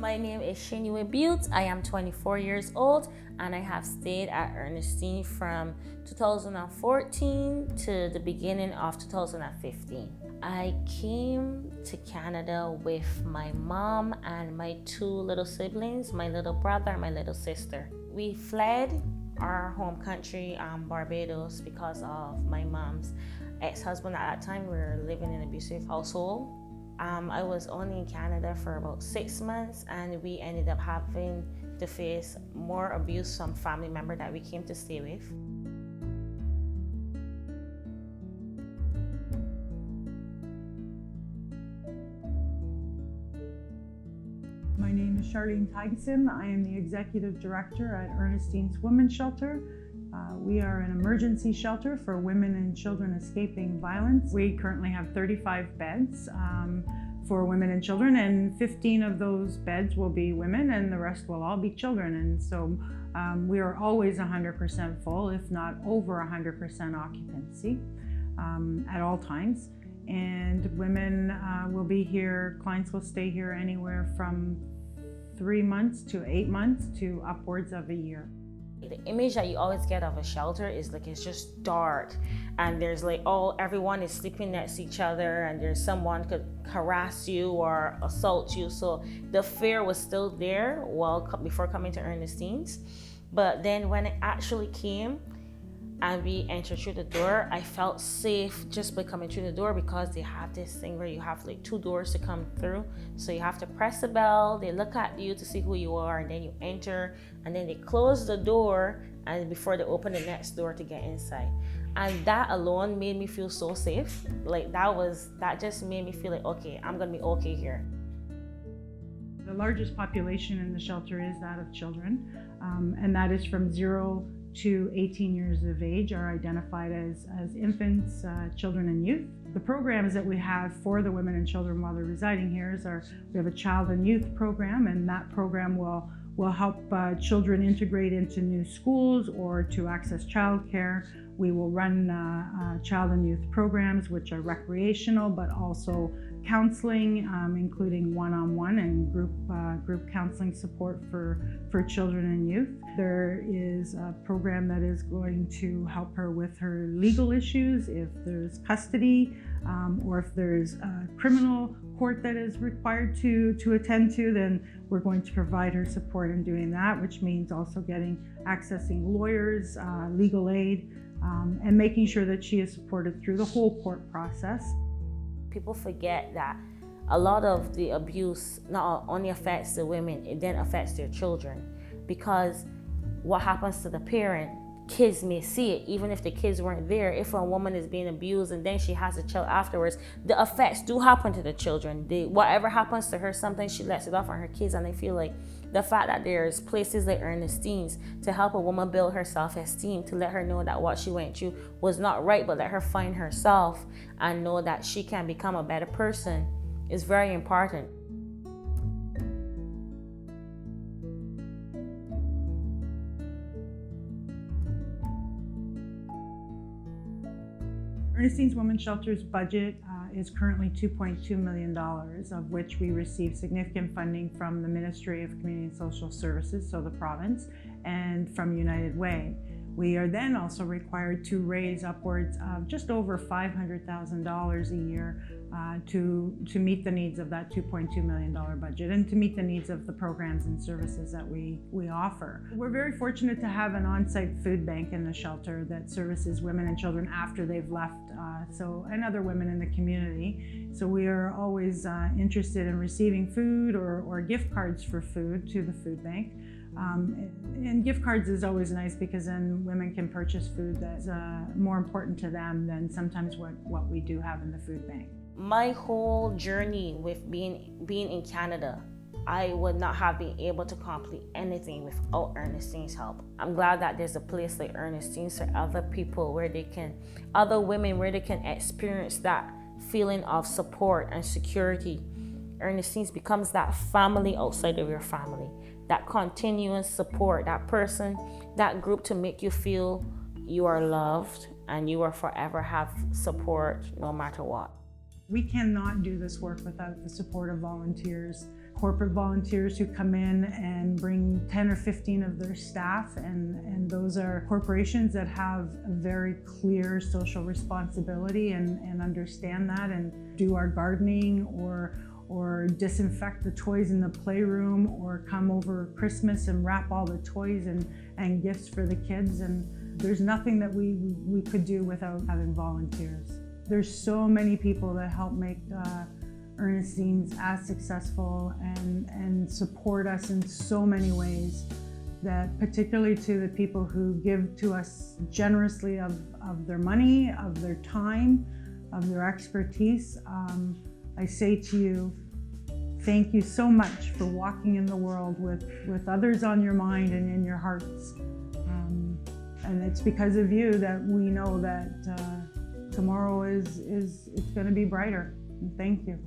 My name is Shinue Butte. I am 24 years old and I have stayed at Ernestine from 2014 to the beginning of 2015. I came to Canada with my mom and my two little siblings, my little brother and my little sister. We fled our home country, Barbados, because of my mom's ex-husband. At that time, we were living in an abusive household. I was only in Canada for about 6 months, and we ended up having to face more abuse from family member that we came to stay with. My name is Charlene Tyson. I am the Executive Director at Ernestine's Women's Shelter. We are an emergency shelter for women and children escaping violence. We currently have 35 beds for women and children, and 15 of those beds will be women and the rest will all be children. And so we are always 100% full, if not over 100% occupancy at all times. And women will be here, clients will stay here anywhere from 3 months to 8 months to upwards of a year. The image that you always get of a shelter is like it's just dark and there's like, oh, everyone is sleeping next to each other and there's someone could harass you or assault you. So the fear was still there before coming to Ernestine's. But then when it actually came and we entered through the door, I felt safe just by coming through the door, because they have this thing where you have like 2 doors to come through. So you have to press the bell, they look at you to see who you are, and then you enter, and then they close the door and before they open the next door to get inside. And that alone made me feel so safe. Like that just made me feel like, okay, I'm gonna be okay here. The largest population in the shelter is that of children, and that is from 0 to 18 years of age are identified as infants, children and youth. The programs that we have for the women and children while they're residing here we have a child and youth program, and that program will help children integrate into new schools or to access childcare. We will run child and youth programs which are recreational but also counseling, including one-on-one and group counseling support for children and youth. There is a program that is going to help her with her legal issues if there's custody, or if there's a criminal court that is required to attend to, then we're going to provide her support in doing that, which means also accessing lawyers, legal aid, and making sure that she is supported through the whole court process. People forget that a lot of the abuse not only affects the women, it then affects their children, because what happens to the parent, kids may see it even if the kids weren't there. If a woman is being abused and then she has a child afterwards, the effects do happen to the children. Whatever happens to her, sometimes she lets it off on her kids, and I feel like the fact that there's places like Ernestine's to help a woman build her self-esteem, to let her know that what she went through was not right, but let her find herself and know that she can become a better person, is very important. Ernestine's Women's Shelter's budget is currently $2.2 million, of which we receive significant funding from the Ministry of Community and Social Services, so the province, and from United Way. We are then also required to raise upwards of just over $500,000 a year to meet the needs of that $2.2 million budget and to meet the needs of the programs and services that we offer. We're very fortunate to have an on-site food bank in the shelter that services women and children after they've left, and other women in the community. So we are always interested in receiving food or gift cards for food to the food bank. And gift cards is always nice, because then women can purchase food that's more important to them than sometimes what we do have in the food bank. My whole journey with being in Canada, I would not have been able to complete anything without Ernestine's help. I'm glad that there's a place like Ernestine's for other people other women where they can experience that feeling of support and security. Ernestine's becomes that family outside of your family, that continuous support, that person, that group to make you feel you are loved and you will forever have support no matter what. We cannot do this work without the support of volunteers. Corporate volunteers who come in and bring 10 or 15 of their staff, and those are corporations that have a very clear social responsibility and understand that, and do our gardening or disinfect the toys in the playroom, or come over Christmas and wrap all the toys and gifts for the kids. And there's nothing that we could do without having volunteers. There's so many people that help make Ernestine's as successful and support us in so many ways, that particularly to the people who give to us generously of their money, of their time, of their expertise. I say to you, thank you so much for walking in the world with others on your mind and in your hearts. And it's because of you that we know that tomorrow it's going to be brighter. Thank you.